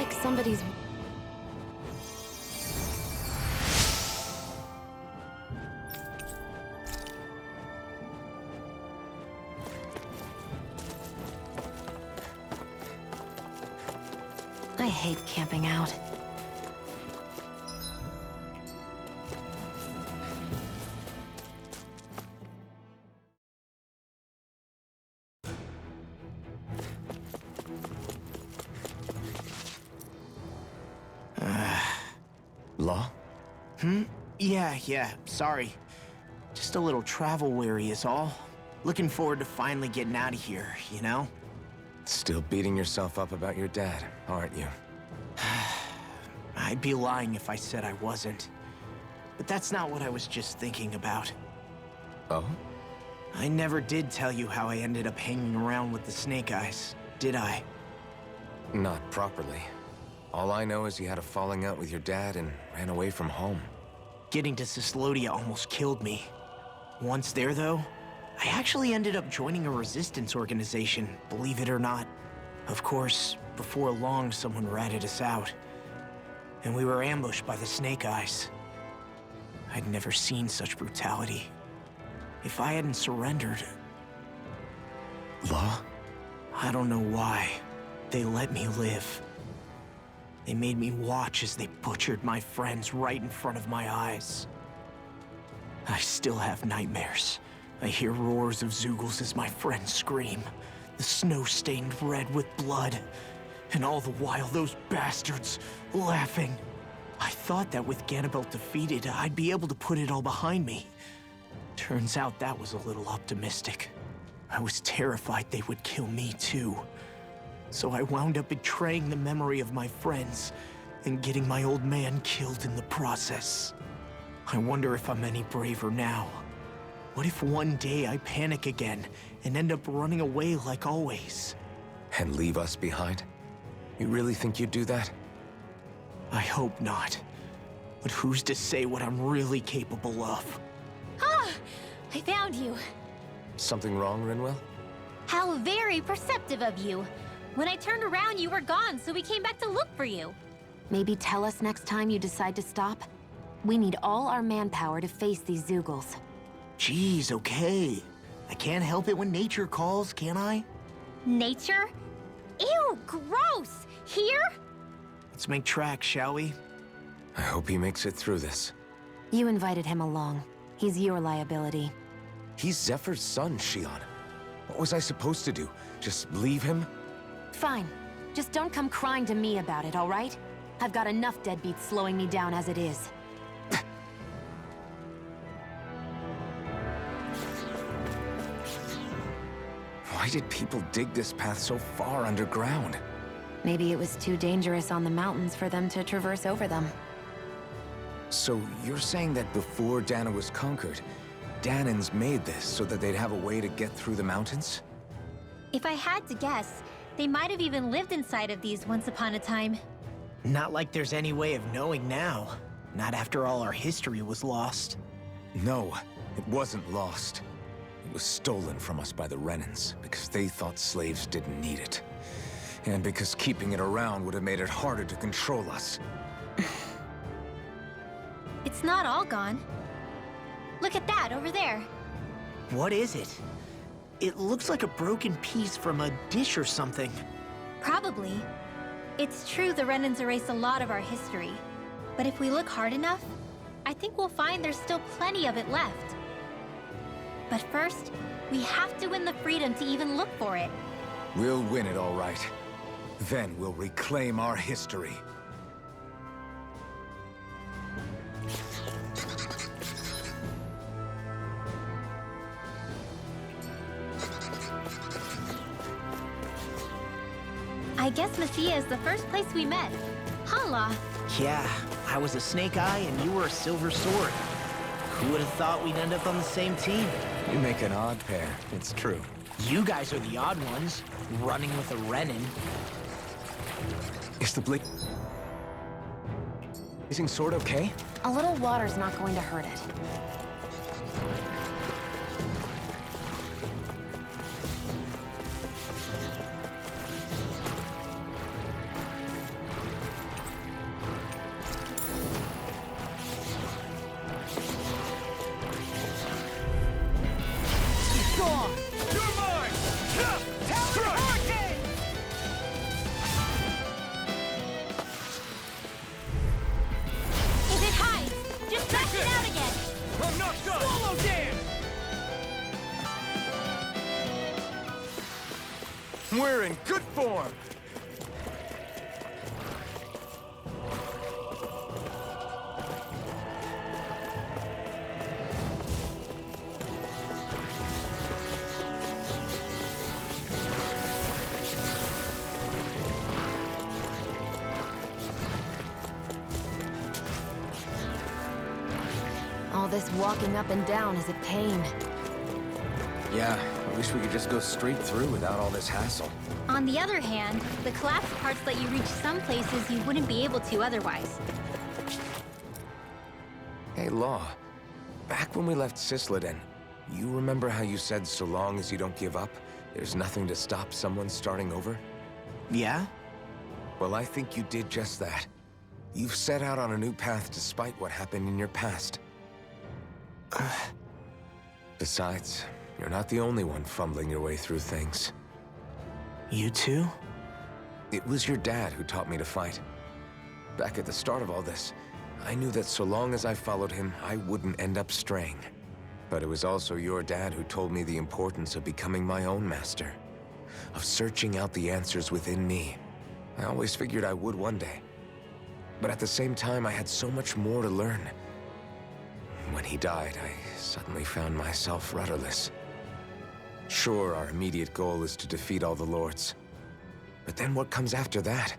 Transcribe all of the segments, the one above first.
like somebody's... I hate camping out. Law? Yeah, sorry. Just a little travel weary is all. Looking forward to finally getting out of here, you know? Still beating yourself up about your dad, aren't you? I'd be lying if I said I wasn't. But that's not what I was just thinking about. Oh? I never did tell you how I ended up hanging around with the Snake Eyes, did I? Not properly. All I know is you had a falling out with your dad and ran away from home. Getting to Cyslodia almost killed me. Once there, though, I actually ended up joining a resistance organization, believe it or not. Of course, before long, someone ratted us out. And we were ambushed by the Snake Eyes. I'd never seen such brutality. If I hadn't surrendered... Law? I don't know why. They let me live. They made me watch as they butchered my friends right in front of my eyes. I still have nightmares. I hear roars of Zeugles as my friends scream. The snow stained red with blood. And all the while, those bastards laughing. I thought that with Ganabelt defeated, I'd be able to put it all behind me. Turns out that was a little optimistic. I was terrified they would kill me too. So I wound up betraying the memory of my friends and getting my old man killed in the process. I wonder if I'm any braver now. What if one day I panic again and end up running away like always? And leave us behind? You really think you'd do that? I hope not. But who's to say what I'm really capable of? Ah! I found you. Something wrong, Rinwell? How very perceptive of you. When I turned around, you were gone, so we came back to look for you. Maybe tell us next time you decide to stop? We need all our manpower to face these Zeugles. Geez, okay. I can't help it when nature calls, can I? Nature? Ew, gross! Here? Let's make tracks, shall we? I hope he makes it through this. You invited him along. He's your liability. He's Zephyr's son, Shion. What was I supposed to do? Just leave him? Fine. Just don't come crying to me about it, all right? I've got enough deadbeats slowing me down as it is. Why did people dig this path so far underground? Maybe it was too dangerous on the mountains for them to traverse over them. So you're saying that before Dahna was conquered, Dahnans made this so that they'd have a way to get through the mountains? If I had to guess, they might have even lived inside of these once upon a time. Not like there's any way of knowing now. Not after all our history was lost. No, it wasn't lost. It was stolen from us by the Renans, because they thought slaves didn't need it. And because keeping it around would have made it harder to control us. It's not all gone. Look at that over there. What is it? It looks like a broken piece from a dish or something. Probably. It's true the Renans erased a lot of our history. But if we look hard enough, I think we'll find there's still plenty of it left. But first, we have to win the freedom to even look for it. We'll win it, all right. Then we'll reclaim our history. I guess Messia is the first place we met. Hala. Yeah, I was a Snake Eye and you were a Silver Sword. Who would have thought we'd end up on the same team? You make an odd pair, it's true. You guys are the odd ones, running with a Renan. Is the blazing sword okay? A little water's not going to hurt it. Solo dance! We're in good form! All this walking up and down is a pain. Yeah, I wish we could just go straight through without all this hassle. On the other hand, the collapsed parts let you reach some places you wouldn't be able to otherwise. Hey, Law. Back when we left Cisleden, you remember how you said so long as you don't give up, there's nothing to stop someone starting over? Yeah? Well, I think you did just that. You've set out on a new path despite what happened in your past. Besides, you're not the only one fumbling your way through things. You too? It was your dad who taught me to fight. Back at the start of all this, I knew that so long as I followed him, I wouldn't end up straying. But it was also your dad who told me the importance of becoming my own master, of searching out the answers within me. I always figured I would one day. But at the same time, I had so much more to learn. When he died, I suddenly found myself rudderless. Sure, our immediate goal is to defeat all the lords. But then what comes after that?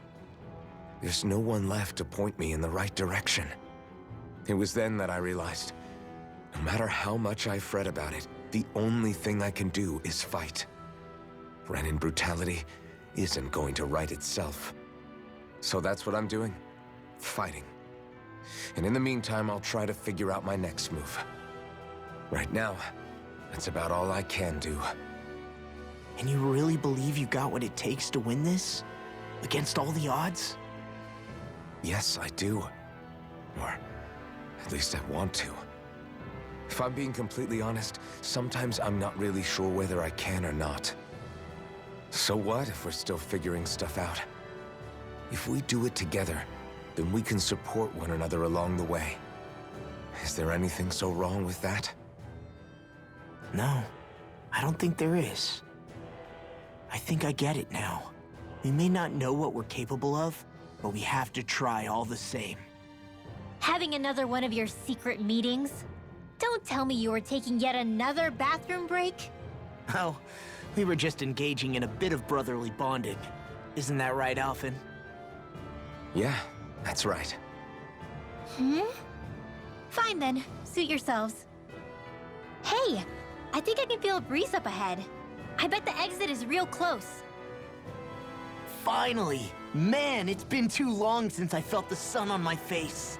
There's no one left to point me in the right direction. It was then that I realized, no matter how much I fret about it, the only thing I can do is fight. Renin brutality isn't going to right itself. So that's what I'm doing. Fighting. And in the meantime, I'll try to figure out my next move. Right now, that's about all I can do. And you really believe you got what it takes to win this? Against all the odds? Yes, I do. Or at least I want to. If I'm being completely honest, sometimes I'm not really sure whether I can or not. So what if we're still figuring stuff out? If we do it together, then we can support one another along the way. Is there anything so wrong with that? No, I don't think there is. I think I get it now. We may not know what we're capable of, but we have to try all the same. Having another one of your secret meetings? Don't tell me you were taking yet another bathroom break? Oh, we were just engaging in a bit of brotherly bonding. Isn't that right, Alphen? Yeah, that's right. Fine then, suit yourselves. Hey, I think I can feel a breeze up ahead. I bet the exit is real close. Finally! Man, it's been too long since I felt the sun on my face.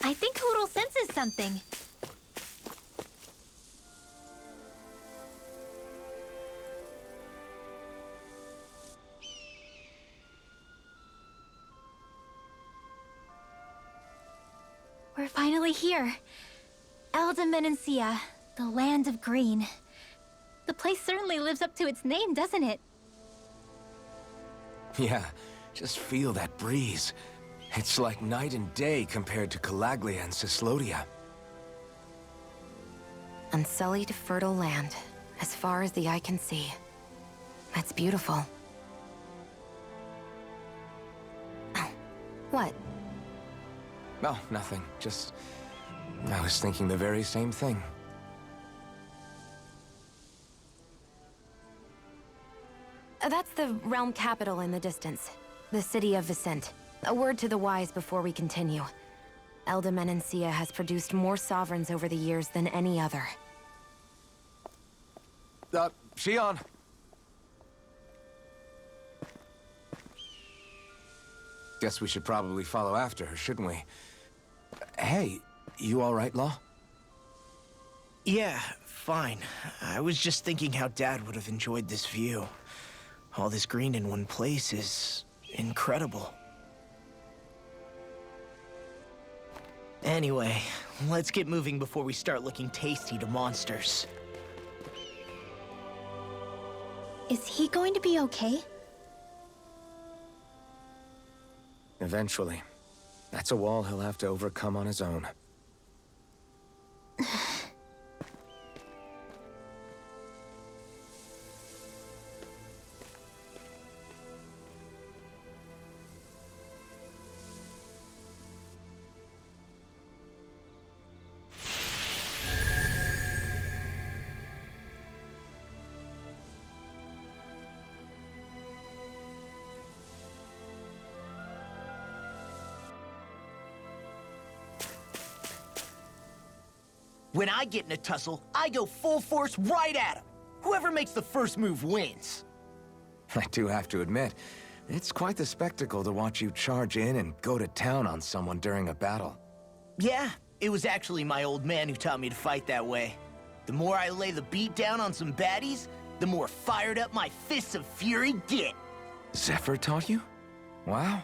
I think Hootle senses something. We're finally here. Elde Menancia, the land of green. The place certainly lives up to its name, doesn't it? Yeah, just feel that breeze. It's like night and day compared to Calaglia and Cyslodia. Unsullied, fertile land, as far as the eye can see. That's beautiful. Oh, what? No, nothing. Just... I was thinking the very same thing. That's the realm capital in the distance. The city of Vicent. A word to the wise before we continue. Elde Menancia has produced more sovereigns over the years than any other. Shionne! Guess we should probably follow after her, shouldn't we? Hey, you all right, Law? Yeah, fine. I was just thinking how Dad would have enjoyed this view. All this green in one place is incredible. Anyway, let's get moving before we start looking tasty to monsters. Is he going to be okay? Eventually. That's a wall he'll have to overcome on his own. When I get in a tussle, I go full force right at him. Whoever makes the first move wins. I do have to admit, it's quite the spectacle to watch you charge in and go to town on someone during a battle. Yeah, it was actually my old man who taught me to fight that way. The more I lay the beat down on some baddies, the more fired up my fists of fury get. Zephyr taught you? Wow.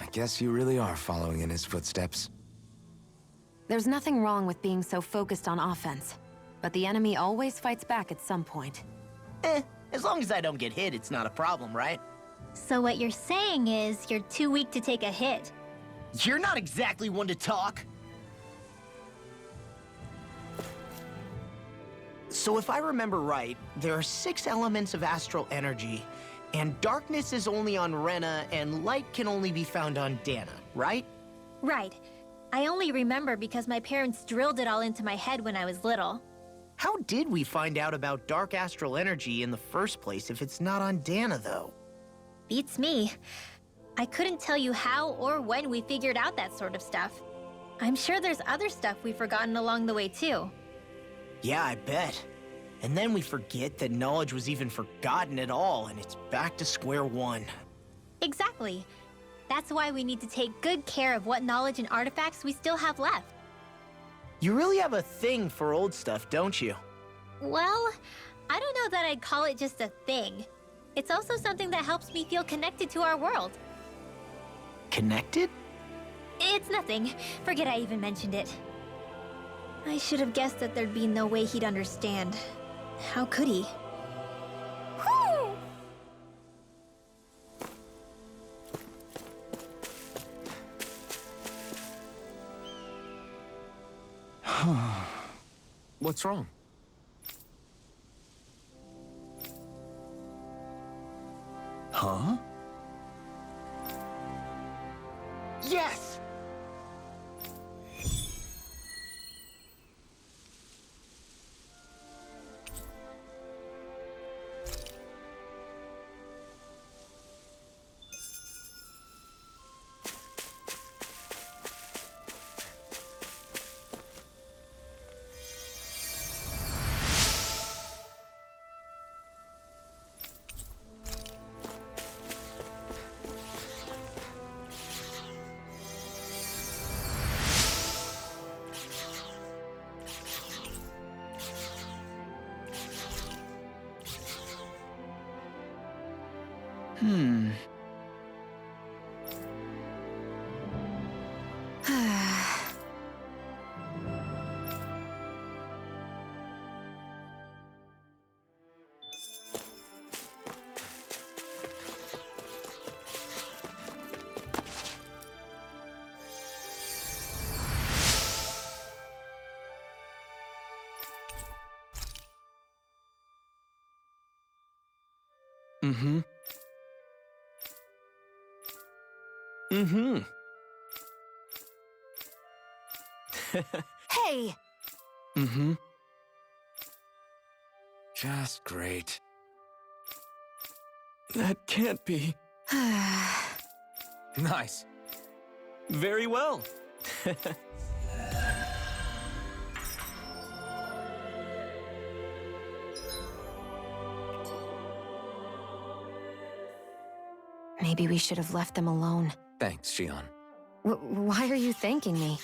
I guess you really are following in his footsteps. There's nothing wrong with being so focused on offense, but the enemy always fights back at some point. As long as I don't get hit, it's not a problem, right? So what you're saying is you're too weak to take a hit. You're not exactly one to talk. So if I remember right, there are 6 elements of astral energy, and darkness is only on Rena, and light can only be found on Dana, right? Right. I only remember because my parents drilled it all into my head when I was little. How did we find out about dark astral energy in the first place if it's not on Dana, though? Beats me. I couldn't tell you how or when we figured out that sort of stuff. I'm sure there's other stuff we've forgotten along the way, too. Yeah, I bet. And then we forget that knowledge was even forgotten at all, and it's back to square one. Exactly. That's why we need to take good care of what knowledge and artifacts we still have left. You really have a thing for old stuff, don't you? Well, I don't know that I'd call it just a thing. It's also something that helps me feel connected to our world. Connected? It's nothing. Forget I even mentioned it. I should have guessed that there'd be no way he'd understand. How could he? Whew! What's wrong? Huh? Yes! Mm-hmm. Mm-hmm. Hey! Mm-hmm. Just great. That can't be. Nice. Very well. Maybe we should have left them alone. Thanks, Xion. Why are you thanking me?